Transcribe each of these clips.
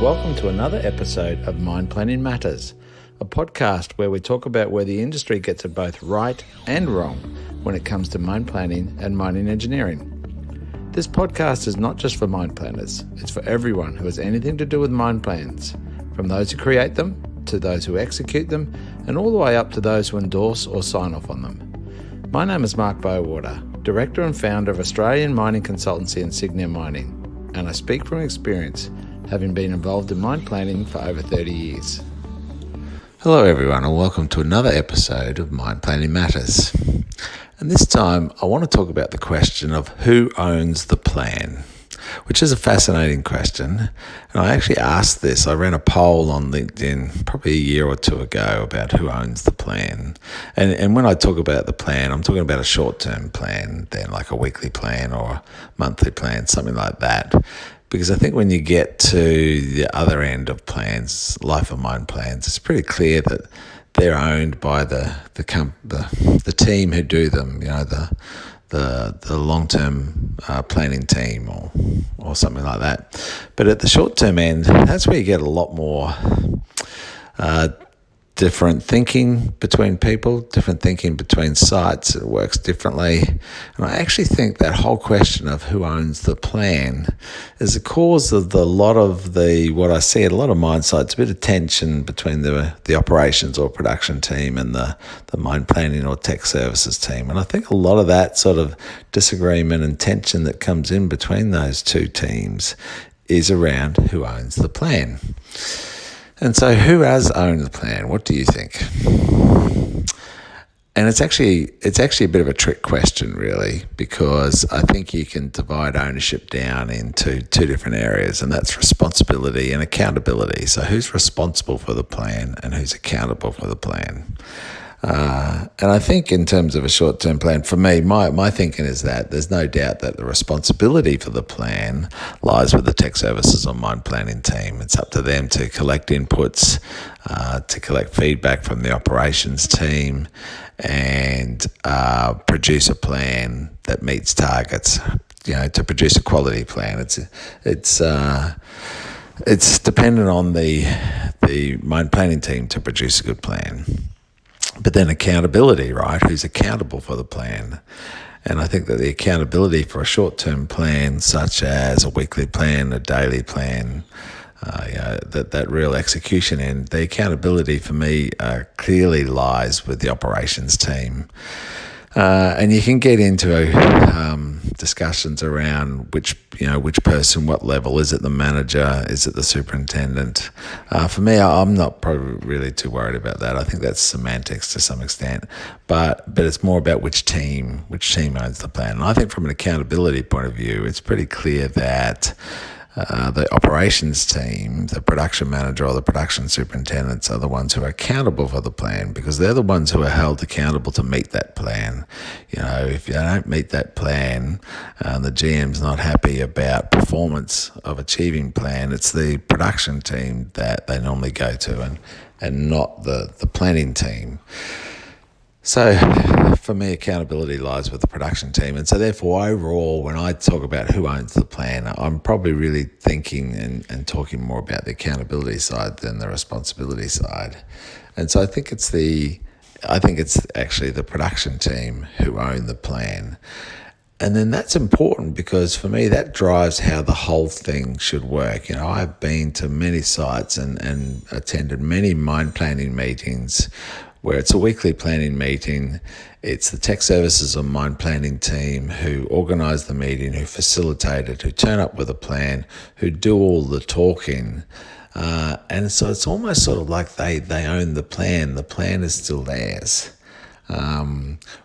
welcome to another episode of Mine Planning Matters, a podcast where we talk about where the industry gets it both right and wrong when it comes to mine planning and mining engineering. This podcast is not just for mine planners, it's for everyone who has anything to do with mine plans, from those who create them, to those who execute them, and all the way up to those who endorse or sign off on them. My name is Mark Bowater, Director and Founder of Australian Mining Consultancy Insignia Mining, and I speak from experience, having been involved in mine planning for over 30 years. Hello everyone, and welcome to another episode of Mine Planning Matters. And this time I want to talk about the question of who owns the plan, which is a fascinating question. And I actually asked this, I ran a poll on LinkedIn probably a year or two ago about who owns the plan. And when I talk about the plan, I'm talking about a short-term plan, then like a weekly plan or a monthly plan, something like that. Because I think when you get to the other end of plans, life of mine plans, it's pretty clear that they're owned by the team who do them, you know, the long-term planning team or something like that. But at the short-term end, that's where you get a lot more different thinking between people, different thinking between sites. It works differently. And I actually think that whole question of who owns the plan is the cause of what I see at a lot of mine sites, a bit of tension between the operations or production team and the mine planning or tech services team. And I think a lot of that sort of disagreement and tension that comes in between those two teams is around who owns the plan. And so who has owned the plan? What do you think? And it's actually a bit of a trick question, really, because I think you can divide ownership down into two different areas, and that's responsibility and accountability. So who's responsible for the plan and who's accountable for the plan? And I think in terms of a short-term plan, for me, my thinking is that there's no doubt that the responsibility for the plan lies with the tech services or mine planning team. It's up to them to collect inputs, to collect feedback from the operations team, and produce a plan that meets targets. You know, to produce a quality plan. It's dependent on the mine planning team to produce a good plan. But then accountability, right? Who's accountable for the plan? And I think that the accountability for a short-term plan, such as a weekly plan, a daily plan, that real execution end, the accountability for me clearly lies with the operations team. And you can get into discussions around which person, what level. Is it the manager? Is it the superintendent? For me, I'm not probably really too worried about that. I think that's semantics to some extent, but it's more about which team owns the plan. And I think from an accountability point of view, it's pretty clear that the operations team, the production manager or the production superintendents are the ones who are accountable for the plan, because they're the ones who are held accountable to meet that plan. You know, if you don't meet that plan, the GM's not happy about performance of achieving plan, it's the production team that they normally go to and not the planning team. So for me, accountability lies with the production team. And so therefore, overall, when I talk about who owns the plan, I'm probably really thinking and talking more about the accountability side than the responsibility side. And so I think it's actually the production team who own the plan. And then that's important because for me, that drives how the whole thing should work. You know, I've been to many sites and attended many mine planning meetings where it's a weekly planning meeting. It's the tech services or mine planning team who organise the meeting, who facilitate it, who turn up with a plan, who do all the talking. And so it's almost sort of like they own the plan. The plan is still theirs.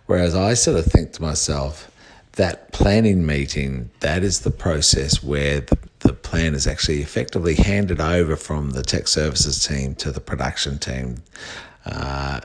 Whereas I sort of think to myself, that planning meeting, that is the process where the plan is actually effectively handed over from the tech services team to the production team.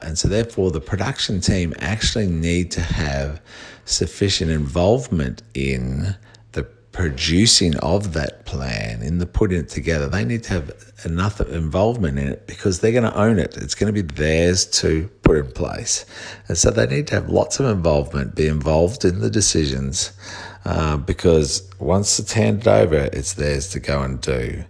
And so therefore the production team actually need to have sufficient involvement in the producing of that plan, in the putting it together. They need to have enough involvement in it because they're going to own it. It's going to be theirs to put in place. And so they need to have lots of involvement, be involved in the decisions, because once it's handed over, it's theirs to go and do.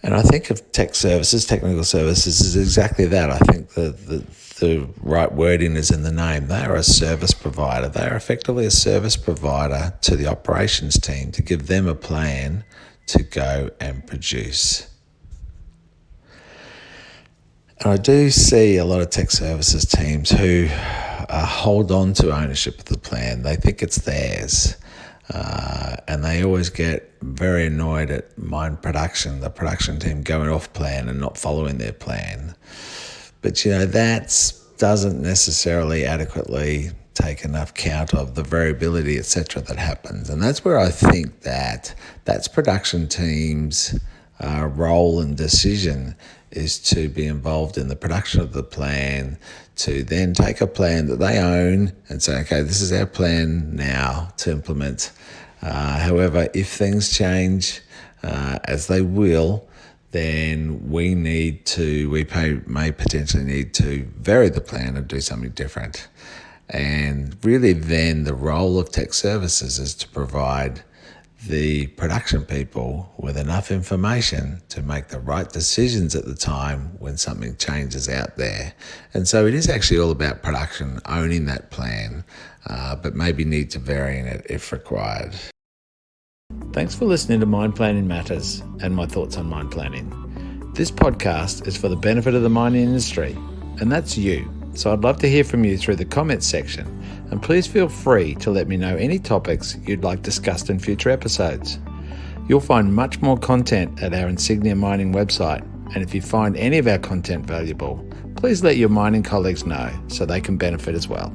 And I think of technical services is exactly that. I think the right wording is in the name. They are a service provider. They are effectively a service provider to the operations team to give them a plan to go and produce. And I do see a lot of tech services teams who hold on to ownership of the plan. They think it's theirs. And they always get very annoyed at mine production, the production team going off plan and not following their plan. But, that doesn't necessarily adequately take enough count of the variability, etc., that happens. And that's where I think that's production teams' role and decision is to be involved in the production of the plan, to then take a plan that they own and say, okay, this is our plan now to implement. However, if things change, as they will, then we may potentially need to vary the plan and do something different. And really then the role of tech services is to provide the production people with enough information to make the right decisions at the time when something changes out there. And so it is actually all about production owning that plan, but maybe need to vary in it if required. Thanks for listening to Mine Planning Matters and my thoughts on mine planning. This podcast is for the benefit of the mining industry, and that's you. So I'd love to hear from you through the comments section, and please feel free to let me know any topics you'd like discussed in future episodes. You'll find much more content at our Insignia Mining website, and if you find any of our content valuable, please let your mining colleagues know so they can benefit as well.